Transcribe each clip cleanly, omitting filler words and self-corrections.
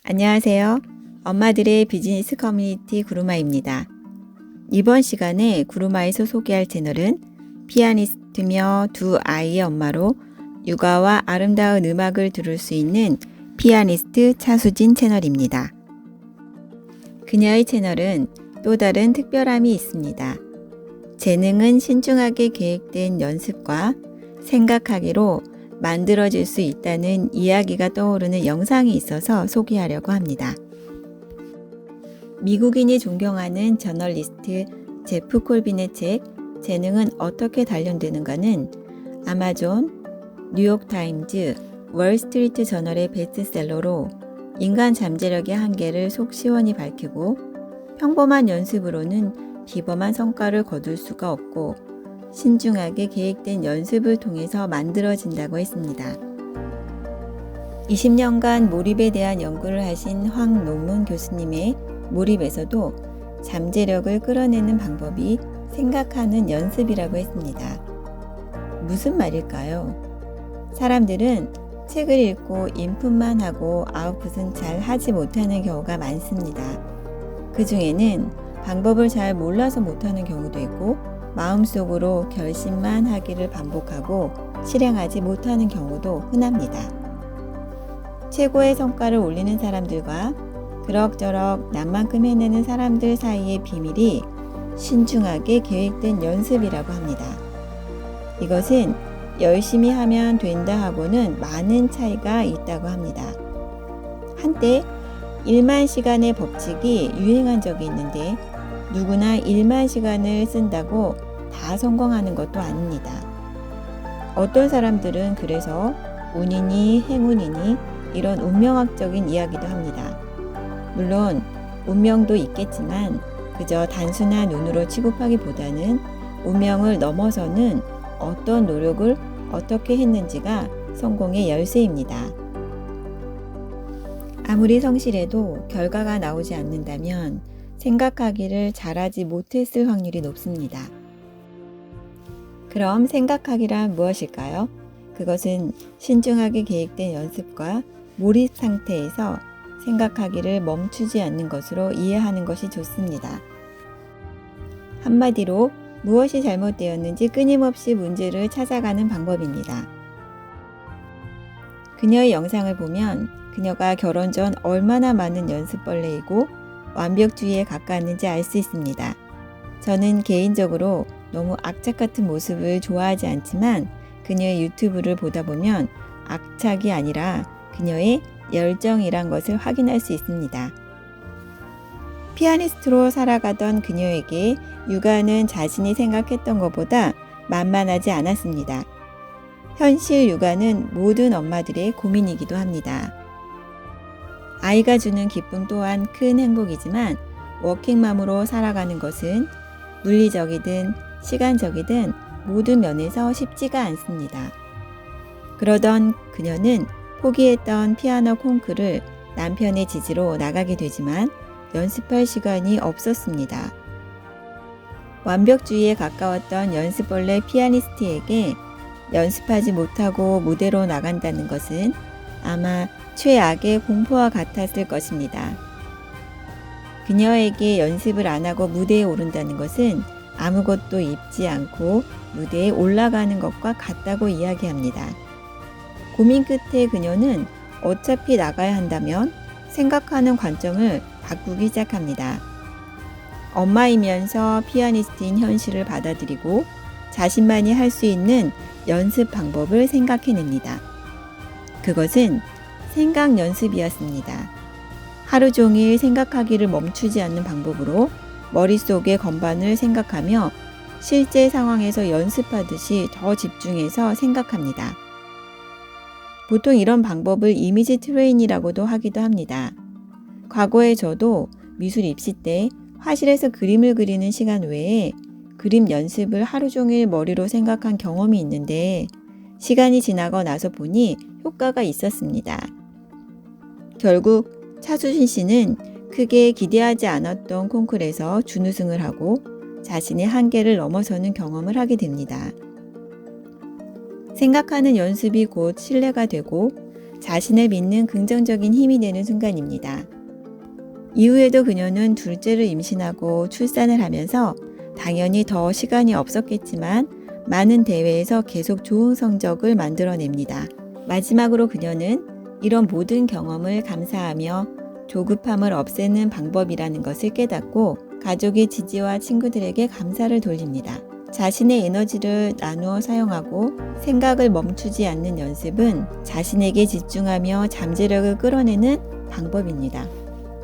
안녕하세요. 엄마들의 비즈니스 커뮤니티 구루마입니다. 이번 시간에 구루마에서 소개할 채널은 피아니스트며 두 아이의 엄마로 육아와 아름다운 음악을 들을 수 있는 피아니스트 차수진 채널입니다. 그녀의 채널은 또 다른 특별함이 있습니다. 재능은 신중하게 계획된 연습과 생각하기로 만들어질 수 있다는 이야기가 떠오르는 영상이 있어서 소개하려고 합니다. 미국인이 존경하는 저널리스트 제프 콜빈의 책 재능은 어떻게 단련되는가는 아마존, 뉴욕타임즈, 월스트리트 저널의 베스트셀러로 인간 잠재력의 한계를 속 시원히 밝히고 평범한 연습으로는 비범한 성과를 거둘 수가 없고 신중하게 계획된 연습을 통해서 만들어진다고 했습니다. 20년간 몰입에 대한 연구를 하신 황노문 교수님의 몰입에서도 잠재력을 끌어내는 방법이 생각하는 연습이라고 했습니다. 무슨 말일까요? 사람들은 책을 읽고 인풋만 하고 아웃풋은 잘 하지 못하는 경우가 많습니다. 그 중에는 방법을 잘 몰라서 못하는 경우도 있고 마음속으로 결심만 하기를 반복하고 실행하지 못하는 경우도 흔합니다. 최고의 성과를 올리는 사람들과 그럭저럭 남만큼 해내는 사람들 사이의 비밀이 신중하게 계획된 연습이라고 합니다. 이것은 열심히 하면 된다 하고는 많은 차이가 있다고 합니다. 한때 1만 시간의 법칙이 유행한 적이 있는데 누구나 1만 시간을 쓴다고 다 성공하는 것도 아닙니다. 어떤 사람들은 그래서 운이니 행운이니 이런 운명학적인 이야기도 합니다. 물론 운명도 있겠지만 그저 단순한 운으로 취급하기보다는 운명을 넘어서는 어떤 노력을 어떻게 했는지가 성공의 열쇠입니다. 아무리 성실해도 결과가 나오지 않는다면 생각하기를 잘하지 못했을 확률이 높습니다. 그럼 생각하기란 무엇일까요? 그것은 신중하게 계획된 연습과 몰입 상태에서 생각하기를 멈추지 않는 것으로 이해하는 것이 좋습니다. 한마디로 무엇이 잘못되었는지 끊임없이 문제를 찾아가는 방법입니다. 그녀의 영상을 보면 그녀가 결혼 전 얼마나 많은 연습벌레이고 완벽주의에 가까웠는지 알 수 있습니다. 저는 개인적으로 너무 악착 같은 모습을 좋아하지 않지만 그녀의 유튜브를 보다 보면 악착이 아니라 그녀의 열정이란 것을 확인할 수 있습니다. 피아니스트로 살아가던 그녀에게 육아는 자신이 생각했던 것보다 만만하지 않았습니다. 현실 육아는 모든 엄마들의 고민이기도 합니다. 아이가 주는 기쁨 또한 큰 행복이지만 워킹맘으로 살아가는 것은 물리적이든 시간적이든 모든 면에서 쉽지가 않습니다. 그러던 그녀는 포기했던 피아노 콩쿠르를 남편의 지지로 나가게 되지만 연습할 시간이 없었습니다. 완벽주의에 가까웠던 연습벌레 피아니스트에게 연습하지 못하고 무대로 나간다는 것은 아마 최악의 공포와 같았을 것입니다. 그녀에게 연습을 안 하고 무대에 오른다는 것은 아무것도 입지 않고 무대에 올라가는 것과 같다고 이야기합니다. 고민 끝에 그녀는 어차피 나가야 한다면 생각하는 관점을 바꾸기 시작합니다. 엄마이면서 피아니스트인 현실을 받아들이고 자신만이 할 수 있는 연습 방법을 생각해냅니다. 그것은 생각 연습이었습니다. 하루 종일 생각하기를 멈추지 않는 방법으로 머릿속의 건반을 생각하며 실제 상황에서 연습하듯이 더 집중해서 생각합니다. 보통 이런 방법을 이미지 트레이닝이라고도 하기도 합니다. 과거에 저도 미술 입시 때 화실에서 그림을 그리는 시간 외에 그림 연습을 하루 종일 머리로 생각한 경험이 있는데 시간이 지나고 나서 보니 효과가 있었습니다. 결국 차수진 씨는 크게 기대하지 않았던 콩쿠르에서 준우승을 하고 자신의 한계를 넘어서는 경험을 하게 됩니다. 생각하는 연습이 곧 신뢰가 되고 자신을 믿는 긍정적인 힘이 되는 순간입니다. 이후에도 그녀는 둘째를 임신하고 출산을 하면서 당연히 더 시간이 없었겠지만 많은 대회에서 계속 좋은 성적을 만들어냅니다. 마지막으로 그녀는 이런 모든 경험을 감사하며 조급함을 없애는 방법이라는 것을 깨닫고 가족의 지지와 친구들에게 감사를 돌립니다. 자신의 에너지를 나누어 사용하고 생각을 멈추지 않는 연습은 자신에게 집중하며 잠재력을 끌어내는 방법입니다.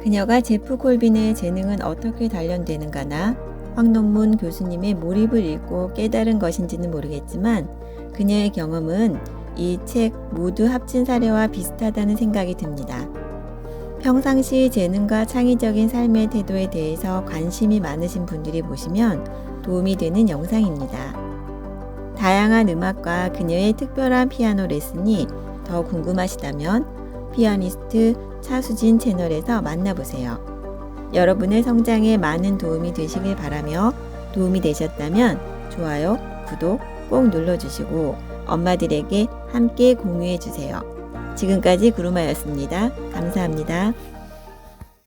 그녀가 제프 콜빈의 재능은 어떻게 단련되는가나 황동문 교수님의 몰입을 읽고 깨달은 것인지는 모르겠지만 그녀의 경험은 이 책 모두 합친 사례와 비슷하다는 생각이 듭니다. 평상시 재능과 창의적인 삶의 태도에 대해서 관심이 많으신 분들이 보시면 도움이 되는 영상입니다. 다양한 음악과 그녀의 특별한 피아노 레슨이 더 궁금하시다면 피아니스트 차수진 채널에서 만나보세요. 여러분의 성장에 많은 도움이 되시길 바라며 도움이 되셨다면 좋아요, 구독 꼭 눌러주시고 엄마들에게 함께 공유해 주세요. 지금까지 구루마였습니다. 감사합니다.